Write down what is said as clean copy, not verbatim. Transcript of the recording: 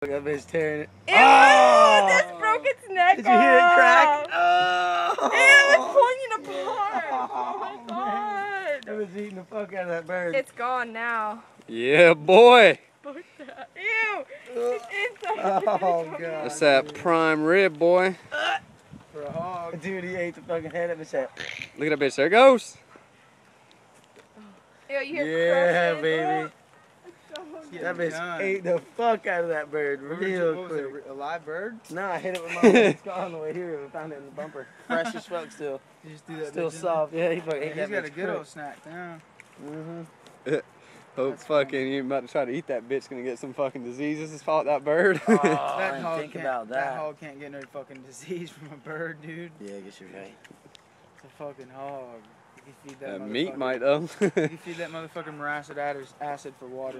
That bitch tearing it. Ew, oh! this broke its neck. Did you hear it crack? Oh! Ew, it's pulling it apart. Oh my god. It was eating the fuck out of that bird. It's gone now. Yeah, boy. Fuck that. Ew. It's inside. Oh god. That's that prime rib, boy. For a hog. Dude, he ate the fucking head of his head. Look at that bitch. There it goes. Ew, you hear Yeah, crushing. baby. Oh, That bitch ate the fuck out of that bird real quick. A live bird? No, I hit it with my it's gone on the way here. We found it in the bumper. Fresh as fuck still. You just do that Still soft. Yeah, he fucking ate He's that got bitch a good quick. old snack now. Hope That's fucking you about to try to eat that bitch gonna get some fucking diseases as fought that bird. Oh, I That didn't hog think can't- about That that. hog can't get no fucking disease from a bird, dude. Yeah, I guess you're right. It's a fucking hog. You can feed that Meat motherfucker- might though. You can feed that motherfucker morassic acid for water.